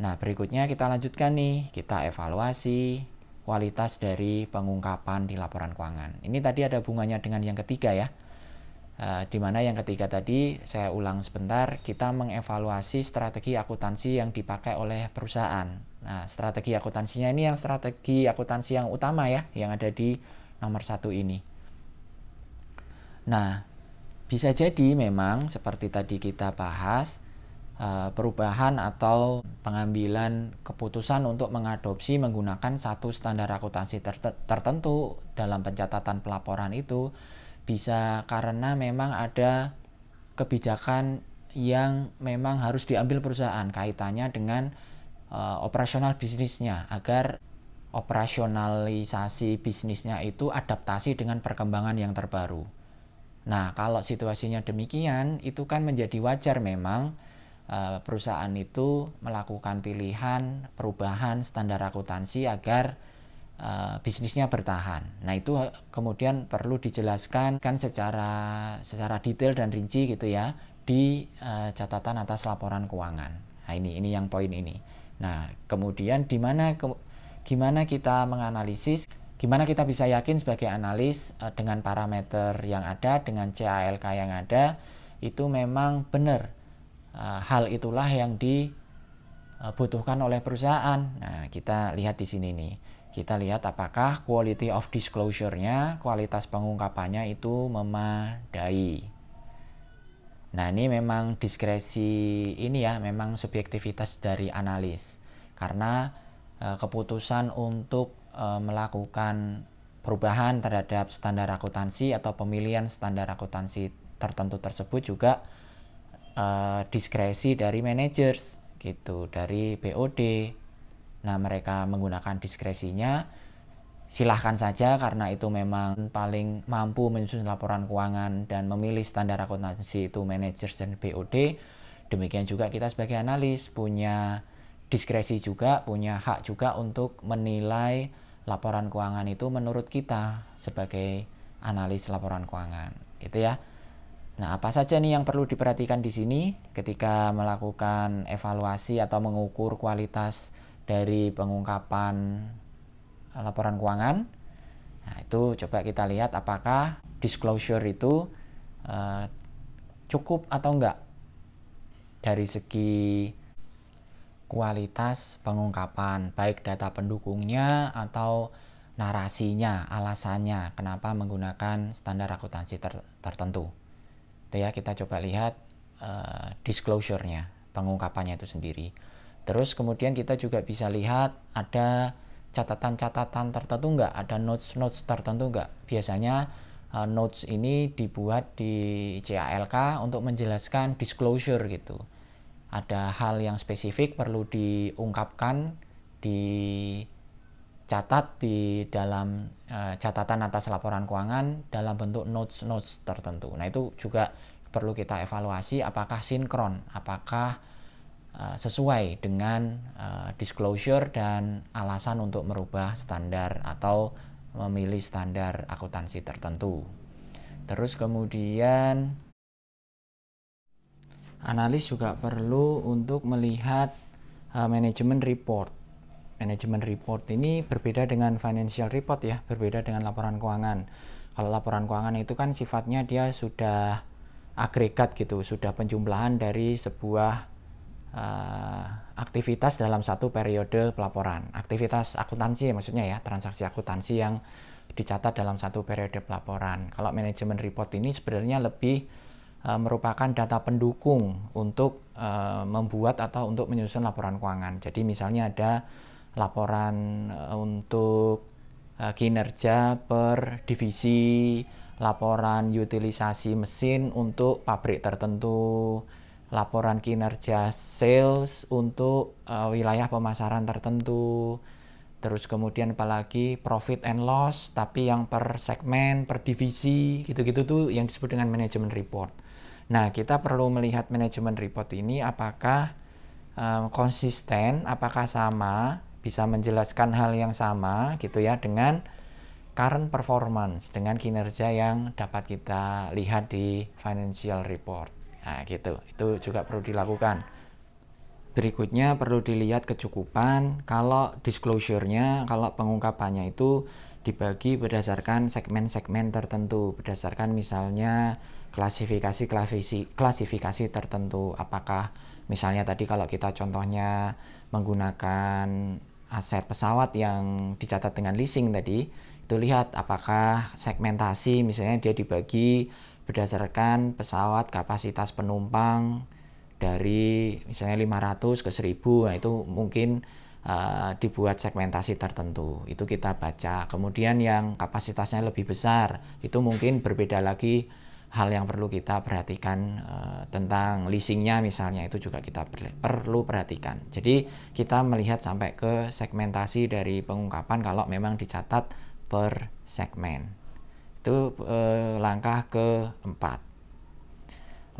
Nah, berikutnya kita lanjutkan nih, kita evaluasi kualitas dari pengungkapan di laporan keuangan. Ini tadi ada hubungannya dengan yang ketiga ya. Di mana yang ketiga tadi, saya ulang sebentar, kita mengevaluasi strategi akuntansi yang dipakai oleh perusahaan. Nah, strategi akuntansinya ini yang strategi akuntansi yang utama ya, yang ada di nomor 1 ini. Nah, bisa jadi memang seperti tadi kita bahas, perubahan atau pengambilan keputusan untuk mengadopsi menggunakan satu standar akuntansi tertentu dalam pencatatan pelaporan itu bisa karena memang ada kebijakan yang memang harus diambil perusahaan kaitannya dengan operasional bisnisnya, agar operasionalisasi bisnisnya itu adaptasi dengan perkembangan yang terbaru. Nah, kalau situasinya demikian, itu kan menjadi wajar memang perusahaan itu melakukan pilihan perubahan standar akuntansi agar bisnisnya bertahan. Nah, itu kemudian perlu dijelaskan kan secara detail dan rinci gitu ya di catatan atas laporan keuangan. Nah, ini yang poin ini. Nah, kemudian gimana kita menganalisis, gimana kita bisa yakin sebagai analis dengan parameter yang ada, dengan CALK yang ada, itu memang benar. Hal itulah yang dibutuhkan oleh perusahaan. Nah, kita lihat di sini nih. Kita lihat apakah quality of disclosure-nya, kualitas pengungkapannya itu memadai. Nah, ini memang diskresi ini ya, memang subjektivitas dari analis. Karena keputusan untuk melakukan perubahan terhadap standar akuntansi atau pemilihan standar akuntansi tertentu tersebut juga diskresi dari managers gitu, dari BOD. Nah, mereka menggunakan diskresinya, silahkan saja karena itu memang paling mampu menyusun laporan keuangan dan memilih standar akuntansi itu managers dan BOD. Demikian juga kita sebagai analis punya diskresi juga, punya hak juga untuk menilai laporan keuangan itu menurut kita sebagai analis laporan keuangan. Itu ya. Nah, apa saja nih yang perlu diperhatikan di sini ketika melakukan evaluasi atau mengukur kualitas dari pengungkapan laporan keuangan? Nah, itu coba kita lihat apakah disclosure itu cukup atau enggak dari segi kualitas pengungkapan, baik data pendukungnya atau narasinya, alasannya kenapa menggunakan standar akuntansi tertentu. Itu ya, kita coba lihat disclosure-nya, pengungkapannya itu sendiri. Terus kemudian kita juga bisa lihat ada catatan-catatan tertentu enggak, ada notes-notes tertentu enggak. Biasanya notes ini dibuat di CALK untuk menjelaskan disclosure gitu. Ada hal yang spesifik perlu diungkapkan, dicatat di dalam catatan atas laporan keuangan dalam bentuk notes tertentu. Nah, itu juga perlu kita evaluasi apakah sinkron, apakah sesuai dengan disclosure dan alasan untuk merubah standar atau memilih standar akuntansi tertentu. Terus kemudian analis juga perlu untuk melihat manajemen report. Manajemen report ini berbeda dengan financial report ya, berbeda dengan laporan keuangan. Kalau laporan keuangan itu kan sifatnya dia sudah agregat gitu, sudah penjumlahan dari sebuah aktivitas dalam satu periode pelaporan. Aktivitas akuntansi maksudnya ya, transaksi akuntansi yang dicatat dalam satu periode pelaporan. Kalau manajemen report ini sebenarnya lebih merupakan data pendukung untuk membuat atau untuk menyusun laporan keuangan. Jadi misalnya ada laporan untuk kinerja per divisi, laporan utilisasi mesin untuk pabrik tertentu, laporan kinerja sales untuk wilayah pemasaran tertentu. Terus kemudian apalagi profit and loss tapi yang per segmen, per divisi, gitu-gitu tuh yang disebut dengan manajemen report. Nah, kita perlu melihat manajemen report ini apakah konsisten, apakah sama, bisa menjelaskan hal yang sama gitu ya dengan current performance, dengan kinerja yang dapat kita lihat di financial report. Nah, gitu. Itu juga perlu dilakukan. Berikutnya perlu dilihat kecukupan. Kalau disclosure-nya, kalau pengungkapannya itu dibagi berdasarkan segmen-segmen tertentu, berdasarkan misalnya klasifikasi tertentu. Apakah misalnya tadi kalau kita contohnya menggunakan aset pesawat yang dicatat dengan leasing tadi, itu lihat apakah segmentasi misalnya dia dibagi berdasarkan pesawat kapasitas penumpang dari misalnya 500 ke 1000. Nah itu mungkin dibuat segmentasi tertentu, itu kita baca. Kemudian yang kapasitasnya lebih besar itu mungkin berbeda lagi, hal yang perlu kita perhatikan tentang leasingnya misalnya, itu juga kita perlu perhatikan. Jadi kita melihat sampai ke segmentasi dari pengungkapan kalau memang dicatat per segmen. Itu langkah keempat.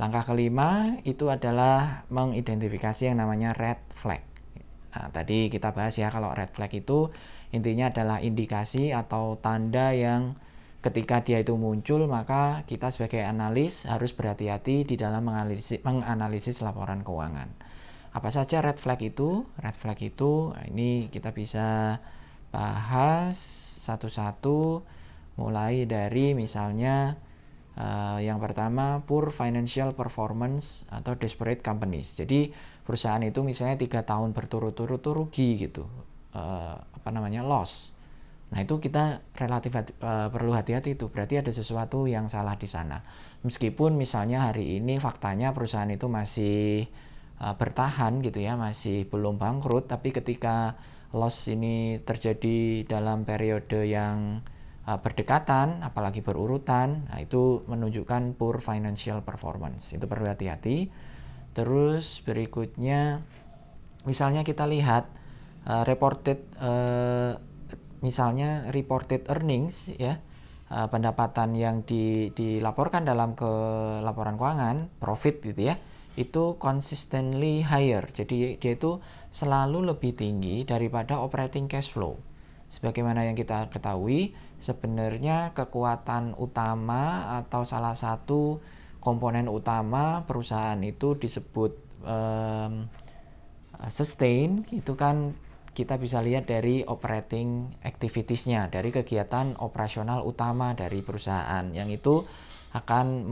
Langkah kelima itu adalah mengidentifikasi yang namanya red flag. Nah, tadi kita bahas ya, kalau red flag itu intinya adalah indikasi atau tanda yang ketika dia itu muncul, maka kita sebagai analis harus berhati-hati di dalam menganalisis laporan keuangan. Apa saja red flag itu? Red flag itu, ini kita bisa bahas satu-satu, mulai dari misalnya yang pertama, poor financial performance atau desperate companies. Jadi perusahaan itu misalnya 3 tahun berturut-turut rugi gitu, loss. Nah itu kita relatif perlu hati-hati, itu berarti ada sesuatu yang salah di sana. Meskipun misalnya hari ini faktanya perusahaan itu masih bertahan gitu ya, masih belum bangkrut, tapi ketika loss ini terjadi dalam periode yang berdekatan, apalagi berurutan, nah itu menunjukkan poor financial performance. Itu perlu hati-hati. Terus berikutnya, misalnya kita lihat misalnya reported earnings ya, pendapatan yang dilaporkan dalam ke laporan keuangan, profit gitu ya, itu consistently higher. Jadi dia itu selalu lebih tinggi daripada operating cash flow. Sebagaimana yang kita ketahui, sebenarnya kekuatan utama atau salah satu komponen utama perusahaan itu disebut sustain, itu kan kita bisa lihat dari operating activities-nya, dari kegiatan operasional utama dari perusahaan, yang itu akan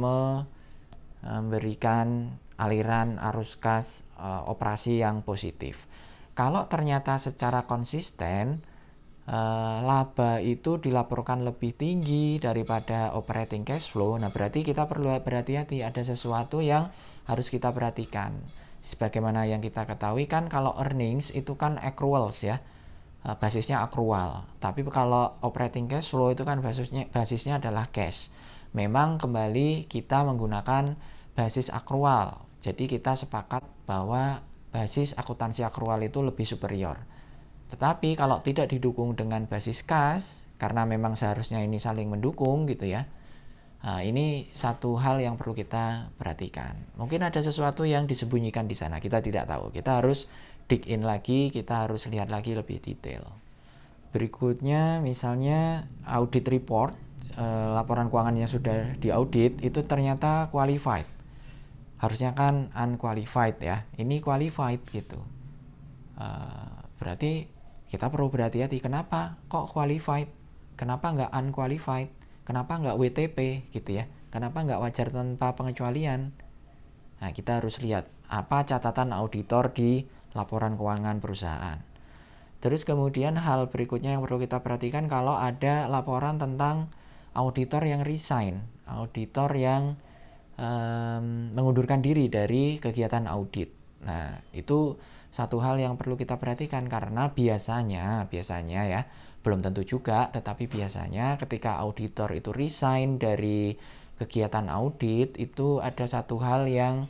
memberikan aliran arus kas operasi yang positif. Kalau ternyata secara konsisten laba itu dilaporkan lebih tinggi daripada operating cash flow, nah berarti kita perlu berhati-hati, ada sesuatu yang harus kita perhatikan. Sebagaimana yang kita ketahui kan, kalau earnings itu kan accruals ya, basisnya akrual. Tapi kalau operating cash flow itu kan basisnya adalah cash. Memang kembali kita menggunakan basis akrual, jadi kita sepakat bahwa basis akuntansi akrual itu lebih superior. Tetapi kalau tidak didukung dengan basis kas, karena memang seharusnya ini saling mendukung gitu ya, nah, ini satu hal yang perlu kita perhatikan. Mungkin ada sesuatu yang disembunyikan di sana, kita tidak tahu. Kita harus dig in lagi, kita harus lihat lagi lebih detail. Berikutnya misalnya audit report, laporan keuangan yang sudah diaudit itu ternyata qualified. Harusnya kan unqualified ya, ini qualified gitu. Berarti kita perlu berhati-hati, kenapa kok qualified, kenapa nggak unqualified, kenapa nggak WTP gitu ya, kenapa nggak wajar tanpa pengecualian. Nah kita harus lihat apa catatan auditor di laporan keuangan perusahaan. Terus kemudian hal berikutnya yang perlu kita perhatikan, kalau ada laporan tentang auditor yang resign, auditor yang mengundurkan diri dari kegiatan audit. Nah itu satu hal yang perlu kita perhatikan, karena biasanya ya, belum tentu juga, tetapi biasanya ketika auditor itu resign dari kegiatan audit, itu ada satu hal yang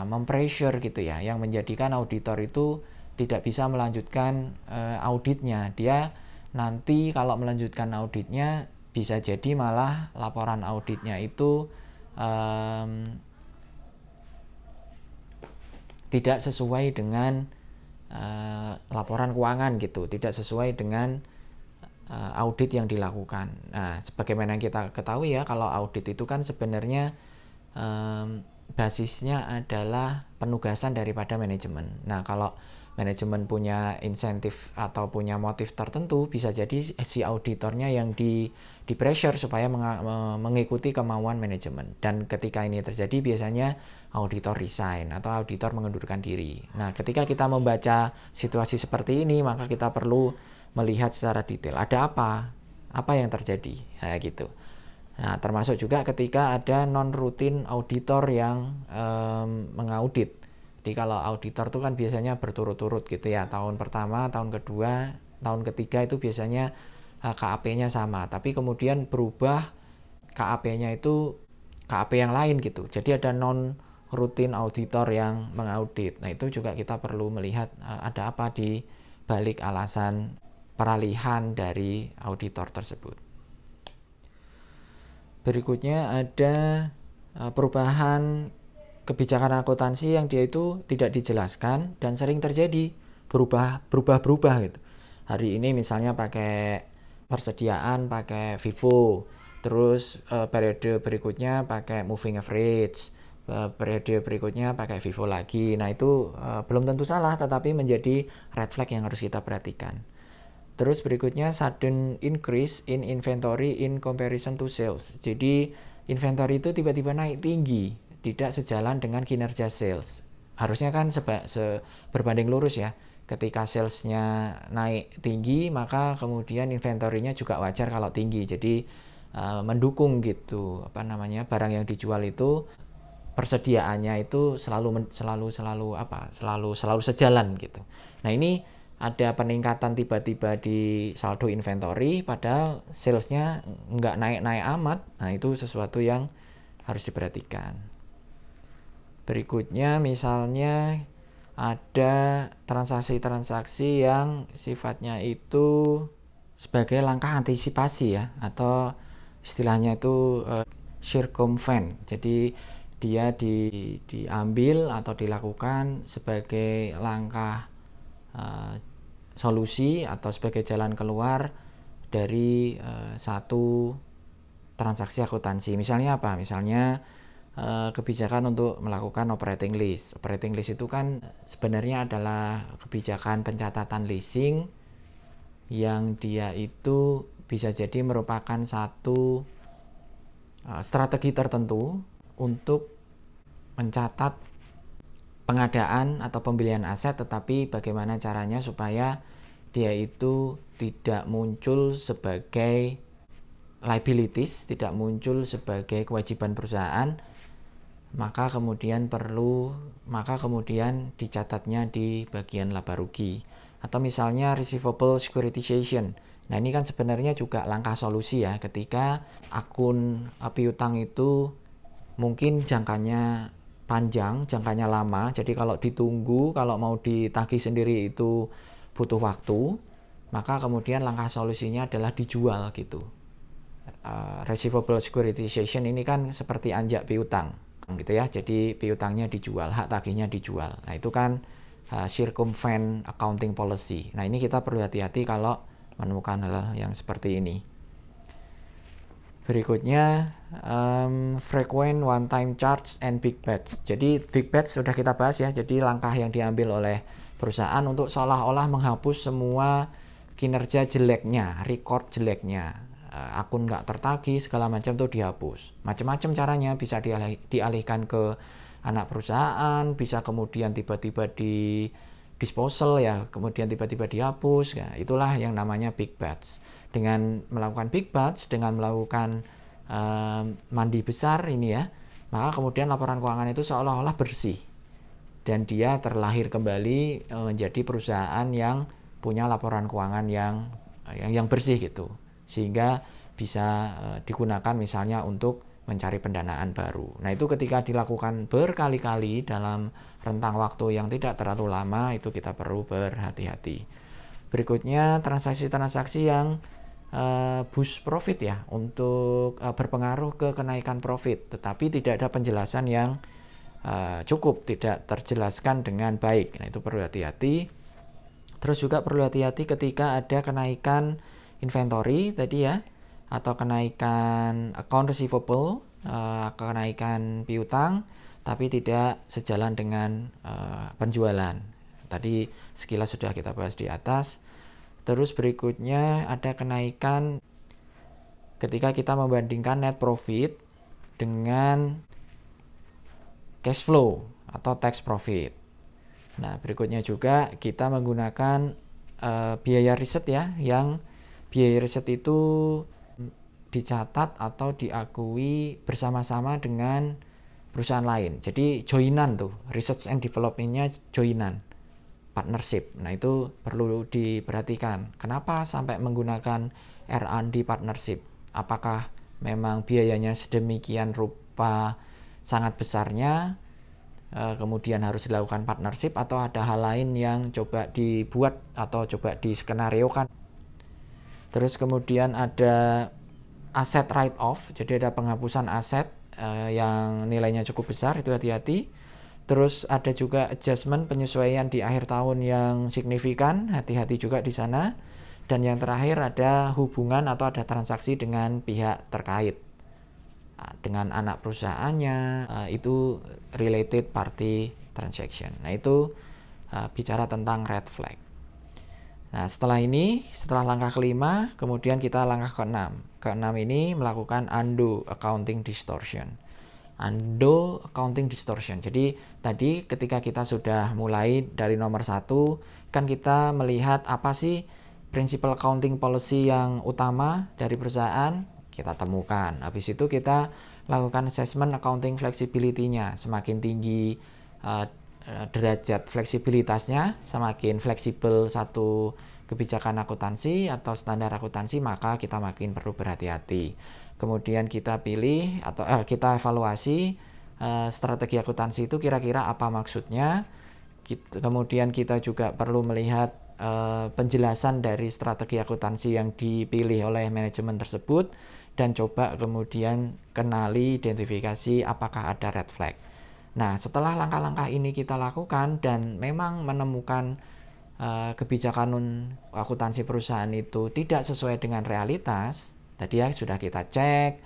mempressure gitu ya, yang menjadikan auditor itu tidak bisa melanjutkan auditnya. Dia nanti kalau melanjutkan auditnya bisa jadi malah laporan auditnya itu tidak sesuai dengan laporan keuangan gitu, tidak sesuai dengan audit yang dilakukan. Nah, sebagaimana yang kita ketahui ya, kalau audit itu kan sebenarnya basisnya adalah penugasan daripada manajemen. Nah, kalau manajemen punya insentif atau punya motif tertentu, bisa jadi si auditornya yang di pressure supaya mengikuti kemauan manajemen. Dan ketika ini terjadi, biasanya auditor resign atau auditor mengundurkan diri. Nah, ketika kita membaca situasi seperti ini, maka kita perlu melihat secara detail, ada apa yang terjadi, kayak gitu. Nah, termasuk juga ketika ada non-rutin auditor yang mengaudit. Jadi kalau auditor itu kan biasanya berturut-turut gitu ya, tahun pertama, tahun kedua, tahun ketiga itu biasanya KAP-nya sama, tapi kemudian berubah KAP-nya itu KAP yang lain gitu. Jadi ada non-rutin auditor yang mengaudit. Nah, itu juga kita perlu melihat ada apa di balik alasan peralihan dari auditor tersebut. Berikutnya ada perubahan kebijakan akuntansi yang dia itu tidak dijelaskan dan sering terjadi berubah gitu. Hari ini misalnya pakai persediaan pakai FIFO, terus periode berikutnya pakai moving average, periode berikutnya pakai FIFO lagi. Nah, itu belum tentu salah, tetapi menjadi red flag yang harus kita perhatikan. Terus berikutnya sudden increase in inventory in comparison to sales. Jadi inventory itu tiba-tiba naik tinggi, tidak sejalan dengan kinerja sales. Harusnya kan berbanding lurus ya. Ketika salesnya naik tinggi, maka kemudian inventory-nya juga wajar kalau tinggi. Jadi mendukung gitu, barang yang dijual itu persediaannya itu selalu sejalan gitu. Nah, ini ada peningkatan tiba-tiba di saldo inventory padahal salesnya nggak naik-naik amat. Nah, itu sesuatu yang harus diperhatikan. Berikutnya misalnya ada transaksi-transaksi yang sifatnya itu sebagai langkah antisipasi ya, atau istilahnya itu circumvent. Jadi dia diambil atau dilakukan sebagai langkah solusi atau sebagai jalan keluar dari satu transaksi akuntansi. Misalnya apa? Misalnya kebijakan untuk melakukan operating lease. Operating lease itu kan sebenarnya adalah kebijakan pencatatan leasing yang dia itu bisa jadi merupakan satu strategi tertentu untuk mencatat pengadaan atau pembelian aset, tetapi bagaimana caranya supaya dia itu tidak muncul sebagai liabilities, tidak muncul sebagai kewajiban perusahaan, maka kemudian dicatatnya di bagian laba rugi. Atau misalnya receivable securitization. Nah, ini kan sebenarnya juga langkah solusi ya, ketika akun piutang itu mungkin jangkanya panjang, jangkanya lama, jadi kalau ditunggu, kalau mau ditagih sendiri itu butuh waktu, maka kemudian langkah solusinya adalah dijual gitu. Receivable securitization ini kan seperti anjak piutang gitu ya, jadi piutangnya dijual, hak tagihnya dijual. Nah, itu kan circumvent accounting policy. Nah, ini kita perlu hati-hati kalau menemukan hal yang seperti ini. Berikutnya frequent one time charge and big bets. Jadi big bets sudah kita bahas ya. Jadi langkah yang diambil oleh perusahaan untuk seolah-olah menghapus semua kinerja jeleknya, record jeleknya, akun nggak tertagih segala macam tuh dihapus. Macam-macam caranya, bisa dialihkan ke anak perusahaan, bisa kemudian tiba-tiba di disposal ya, kemudian tiba-tiba dihapus ya. Itulah yang namanya big bets. Dengan melakukan big batch, dengan melakukan mandi besar ini ya, maka kemudian laporan keuangan itu seolah-olah bersih dan dia terlahir kembali menjadi perusahaan yang punya laporan keuangan yang bersih gitu, sehingga bisa digunakan misalnya untuk mencari pendanaan baru. Nah, itu ketika dilakukan berkali-kali dalam rentang waktu yang tidak terlalu lama, itu kita perlu berhati-hati. Berikutnya transaksi-transaksi yang boost profit ya, untuk berpengaruh ke kenaikan profit, tetapi tidak ada penjelasan yang cukup, tidak terjelaskan dengan baik. Nah, itu perlu hati-hati. Terus juga perlu hati-hati ketika ada kenaikan inventory tadi ya, atau kenaikan account receivable, kenaikan piutang, tapi tidak sejalan dengan penjualan. Tadi sekilas sudah kita bahas di atas. Terus berikutnya ada kenaikan ketika kita membandingkan net profit dengan cash flow atau tax profit. Nah, berikutnya juga kita menggunakan biaya riset ya, yang biaya riset itu dicatat atau diakui bersama-sama dengan perusahaan lain. Jadi joinan tuh, research and development-nya joinan, partnership. Nah, itu perlu diperhatikan. Kenapa sampai menggunakan R&D partnership? Apakah memang biayanya sedemikian rupa sangat besarnya, kemudian harus dilakukan partnership, atau ada hal lain yang coba dibuat atau coba diskenariokan? Terus kemudian ada aset write off, jadi ada penghapusan aset yang nilainya cukup besar, itu hati-hati. Terus ada juga adjustment, penyesuaian di akhir tahun yang signifikan, hati-hati juga di sana. Dan yang terakhir ada hubungan atau ada transaksi dengan pihak terkait, dengan anak perusahaannya, itu related party transaction. Nah, itu bicara tentang red flag. Nah, setelah langkah kelima, kemudian kita langkah keenam. Keenam ini melakukan undo accounting distortion. Undo accounting distortion. Jadi tadi ketika kita sudah mulai dari nomor 1, kan kita melihat apa sih principal accounting policy yang utama dari perusahaan, kita temukan. Habis itu kita lakukan assessment accounting flexibility-nya. Semakin tinggi derajat fleksibilitasnya, semakin fleksibel satu kebijakan akuntansi atau standar akuntansi, maka kita makin perlu berhati-hati. Kemudian kita pilih atau kita evaluasi strategi akuntansi itu kira-kira apa maksudnya. Kemudian kita juga perlu melihat penjelasan dari strategi akuntansi yang dipilih oleh manajemen tersebut, dan coba kemudian kenali, identifikasi apakah ada red flag. Nah, setelah langkah-langkah ini kita lakukan dan memang menemukan kebijakan akuntansi perusahaan itu tidak sesuai dengan realitas, tadi ya sudah kita cek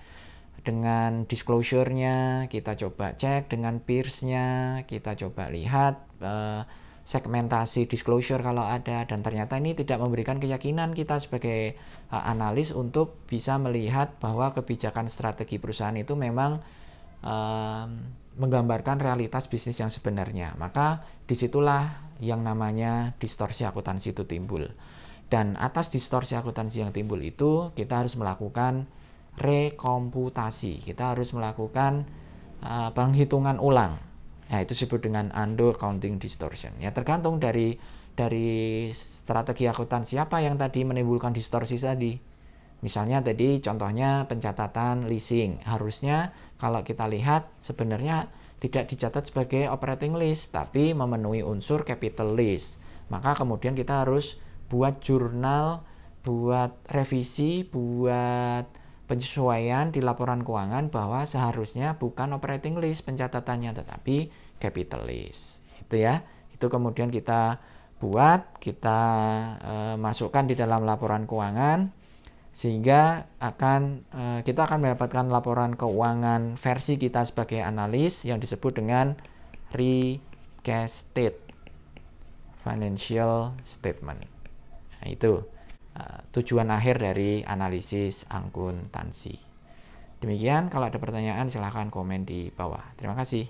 dengan disclosure-nya, kita coba cek dengan peers-nya, kita coba lihat segmentasi disclosure kalau ada, dan ternyata ini tidak memberikan keyakinan kita sebagai analis untuk bisa melihat bahwa kebijakan strategi perusahaan itu memang menggambarkan realitas bisnis yang sebenarnya. Maka disitulah yang namanya distorsi akuntansi itu timbul. Dan atas distorsi akuntansi yang timbul itu kita harus melakukan rekomputasi, kita harus melakukan penghitungan ulang. Nah, itu disebut dengan undo accounting distortion. Ya, tergantung dari strategi akuntansi apa yang tadi menimbulkan distorsi tadi. Misalnya tadi contohnya pencatatan leasing. Harusnya kalau kita lihat sebenarnya tidak dicatat sebagai operating lease, tapi memenuhi unsur capital lease. Maka kemudian kita harus buat jurnal, buat revisi, buat penyesuaian di laporan keuangan bahwa seharusnya bukan operating lease pencatatannya, tetapi capital lease. Itu ya. Itu kemudian kita buat, kita masukkan di dalam laporan keuangan, sehingga kita akan mendapatkan laporan keuangan versi kita sebagai analis yang disebut dengan recasted financial statement. Nah, itu tujuan akhir dari analisis akuntansi. Demikian, kalau ada pertanyaan silahkan komen di bawah. Terima kasih.